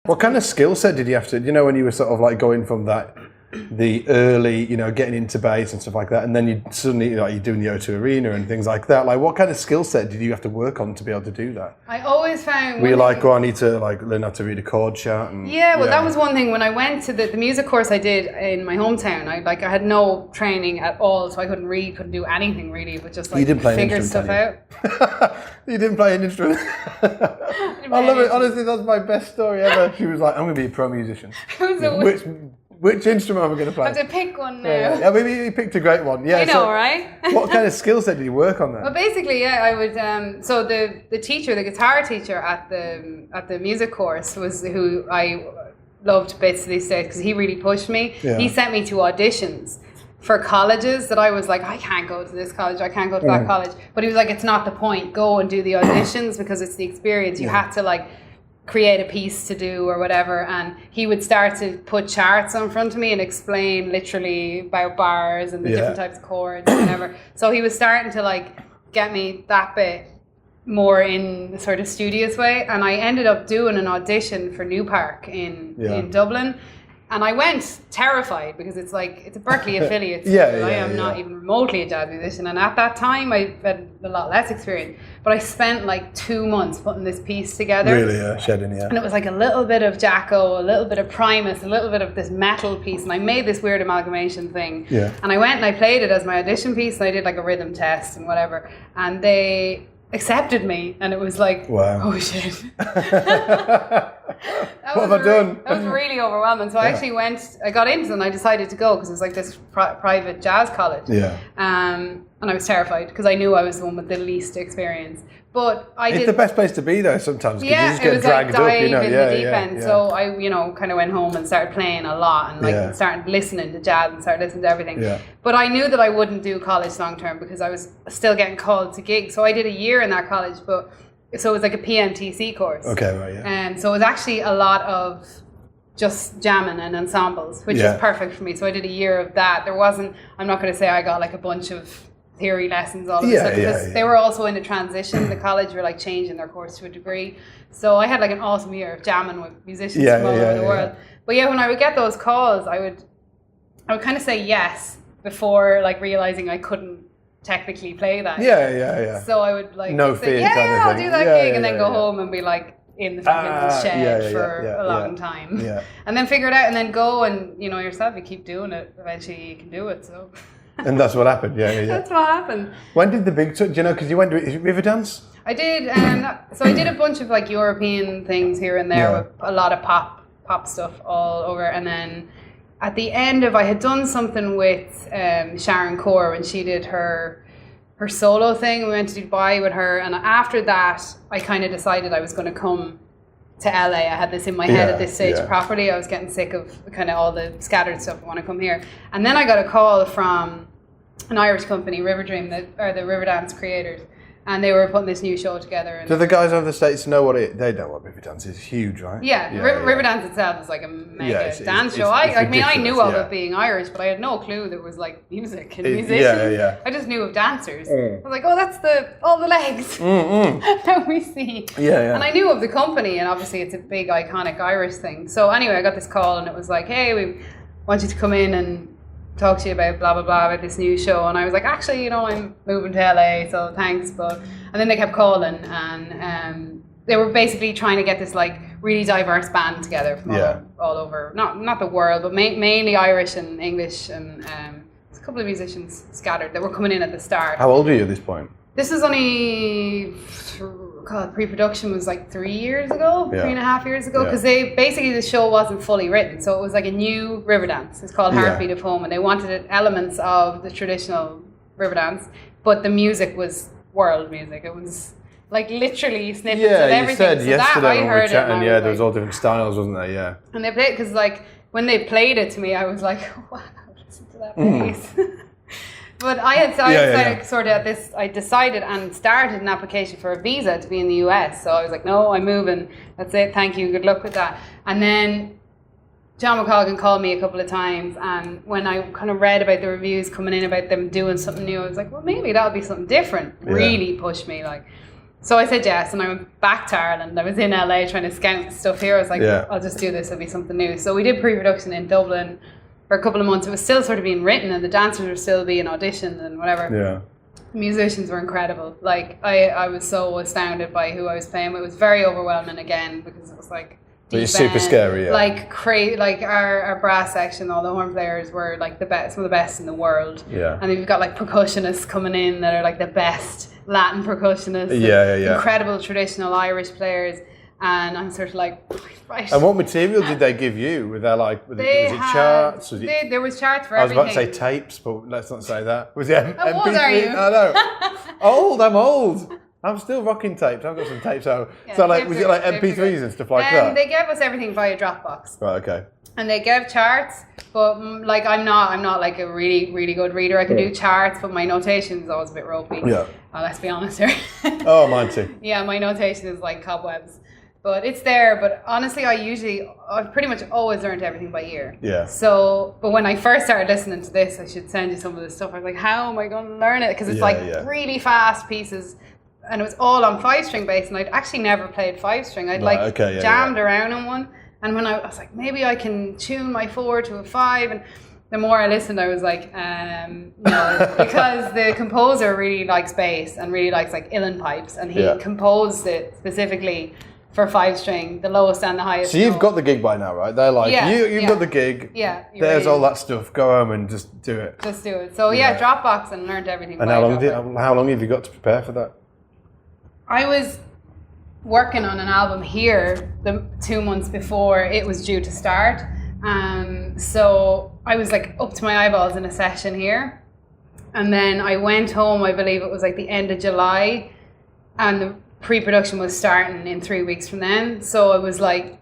What kind of skill set did you have to, when you were sort of like going from the early, getting into bass and stuff like that, and then you suddenly, you're doing the O2 Arena and things like that. Like, what kind of skill set did you have to work on to be able to do that? I always found... Were you like, I need to learn how to read a chord chart? And, that was one thing. When I went to the music course I did in my hometown, I had no training at all, so I couldn't read, couldn't do anything really, but just figure stuff out. You didn't play an instrument? I love it. Honestly, that's my best story ever. She was like, I'm going to be a pro musician. Which instrument am I going to play? I have to pick one now. Yeah, maybe you picked a great one. Yeah, I know, right? What kind of skill set did you work on then? Well, basically, I would. So the teacher, the guitar teacher at the music course, was who I loved bits of these days because he really pushed me. Yeah. He sent me to auditions for colleges that I was like, I can't go to this college, I can't go to that college. But he was like, it's not the point. Go and do the auditions because it's the experience. You had to create a piece to do or whatever, and he would start to put charts in front of me and explain literally about bars and the different types of chords and whatever. So he was starting to get me that bit more in the sort of studious way, and I ended up doing an audition for New Park in Dublin. And I went terrified because it's a Berkeley affiliate. I am not even remotely a jazz musician. And at that time, I had a lot less experience. But I spent 2 months putting this piece together. Really, shedding, And it was a little bit of Jacko, a little bit of Primus, a little bit of this metal piece. And I made this weird amalgamation thing. Yeah. And I went and I played it as my audition piece. And I did a rhythm test and whatever. And they accepted me, and it was wow, oh shit. What have I done? That was really overwhelming. So I actually I got into it and I decided to go because it was this private jazz college. Yeah. And I was terrified because I knew I was the one with the least experience. But it's the best place to be though sometimes because you just get dragged up, in the deep end. So I, kind of went home and started playing a lot and started listening to jazz and started listening to everything. Yeah. But I knew that I wouldn't do college long term because I was still getting called to gigs. So I did a year in that college, so it was a PMTC course. Okay, right, yeah. And so it was actually a lot of just jamming and ensembles, which is perfect for me. So I did a year of that. I'm not going to say I got a bunch of theory lessons all of a sudden because they were also in a transition. The college were changing their course to a degree. So I had an awesome year of jamming with musicians from all over the world. But when I would get those calls, I would kind of say yes before realizing I couldn't technically play that. So I would no fear say, kind of I'll do that gig and then go home and be in the fucking shed for a long time. Yeah. And then figure it out and then go and yourself, you keep doing it, eventually you can do it. So and that's what happened. That's what happened. When did the big tour? Do you know? Because you went to Riverdance. I did. So I did a bunch of European things here and there with a lot of pop stuff all over. And then at the end I had done something with Sharon Core when she did her solo thing. We went to Dubai with her, and after that, I kind of decided I was going to come to LA. I had this in my head at this stage properly. I was getting sick of kind of all the scattered stuff. I want to come here. And then I got a call from an Irish company, River Dream, that are the Riverdance creators. And they were putting this new show together. And do the guys over the States know they know what Riverdance is? Huge, right? Yeah, Riverdance itself is a mega dance show. I knew of it being Irish, but I had no clue there was music and musicians. I just knew of dancers. I was like, oh, that's all the legs that we see. And I knew of the company, and obviously it's a big iconic Irish thing. So anyway, I got this call, and it was hey, we want you to come in and talk to you about blah blah blah about this new show. And I was like, actually, I'm moving to LA, so thanks. And then they kept calling, and they were basically trying to get this really diverse band together from all over, not the world, but mainly Irish and English, and there's a couple of musicians scattered that were coming in at the start. How old are you at this point? This was only pre-production was 3 years ago, 3.5 years ago, because the show wasn't fully written, so it was a new Riverdance. It's called Heartbeat of Home, and they wanted elements of the traditional Riverdance, but the music was world music. It was literally snippets of everything. You said so yesterday that, I when we heard were chatting, there was all different styles, wasn't there? Yeah. And they played because when they played it to me, I was like, wow, listen to that bass. But I decided and started an application for a visa to be in the US. So I was like, no, I'm moving. That's it. Thank you. Good luck with that. And then John McColgan called me a couple of times. And when I kind of read about the reviews coming in about them doing something new, I was like, well, maybe that'll be something different. Really pushed me. So I said yes, and I went back to Ireland. I was in LA trying to scout stuff here. I was like, I'll just do this, it'll be something new. So we did pre-production in Dublin for a couple of months. It was still sort of being written, and the dancers were still being auditioned and whatever. Yeah. The musicians were incredible. Like, I was so astounded by who I was playing with. It was very overwhelming again, because it was like, but it's super scary, yeah. Like like our brass section, all the horn players were like the best, some of the best in the world. Yeah. And then we've got like percussionists coming in that are like the best Latin percussionists. Yeah. Incredible traditional Irish players. And I'm sort of like, right. And what material did they give you? Were there like, was it charts? There was charts for everything. I was about to say tapes, but let's not say that. Was it MP3? How old are you? I know. I'm old. I'm still rocking tapes. I've got some tapes. So like, was it like MP3s and stuff like that? They gave us everything via Dropbox. Right. Okay. And they gave charts, but like I'm not like a really, really good reader. I can do charts, but my notation is always a bit ropey. Yeah. Let's be honest here. Oh, mine too. Yeah, my notation is like cobwebs. But it's there. But honestly, I've pretty much always learned everything by ear. Yeah. So, but when I first started listening to this, I should send you some of this stuff. I was like, how am I going to learn it? Because it's really fast pieces. And it was all on 5-string bass, and I'd actually never played 5-string. I'd jammed around on one. And when I was like, maybe I can tune my 4 to a 5. And the more I listened, I was like, no, because the composer really likes bass and really likes like uilleann pipes, and he composed it specifically for 5-string, the lowest and the highest. So you've got the gig by now, right? They're like, you've got the gig. Yeah. There's all that stuff. Go home and just do it. Just do it. So Dropbox, and learned everything. And how long have you got to prepare for that? I was working on an album here the 2 months before it was due to start. So I was like up to my eyeballs in a session here. And then I went home, I believe it was like the end of July, and the pre-production was starting in 3 weeks from then. So I was like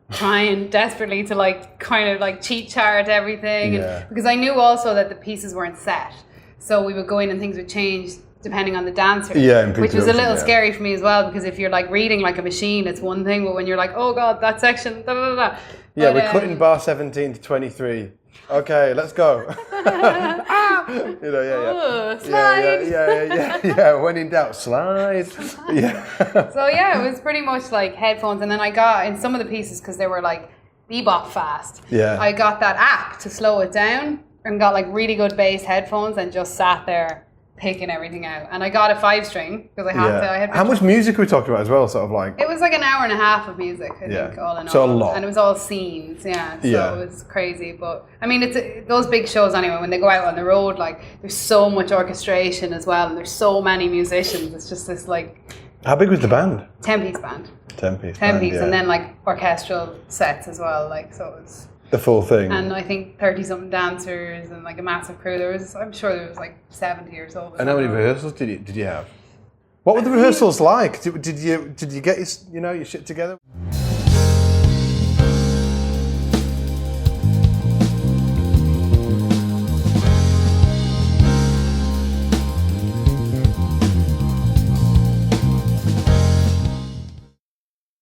trying desperately to like kind of like cheat chart everything. And, because I knew also that the pieces weren't set. So we would go in and things would change depending on the dancer, which was a little scary for me as well, because if you're like reading like a machine, it's one thing, but when you're like, oh god, that section, da da da. Yeah, we're cutting bar 17 to 23. Okay, let's go. Slide. Yeah. When in doubt, slide. Yeah. So it was pretty much like headphones, and then I got in some of the pieces, because they were like bebop fast. Yeah. I got that app to slow it down, and got like really good bass headphones, and just sat there picking everything out. And I got a 5-string because I had to. I had How much music are we talking about as well? Sort of like. It was like an hour and a half of music, I think, all in all. So a lot. And it was all scenes, So it was crazy. But I mean, it's those big shows anyway. When they go out on the road, like there's so much orchestration as well, and there's so many musicians. It's just this like. How big was the band? 10-piece band. 10-piece. 10-piece, and then like orchestral sets as well. Like so, it's. The full thing. And I think 30-something dancers and like a massive crew. I'm sure there was like 70 or so. And how many rehearsals did you have? What were the rehearsals like? Did you get your shit together?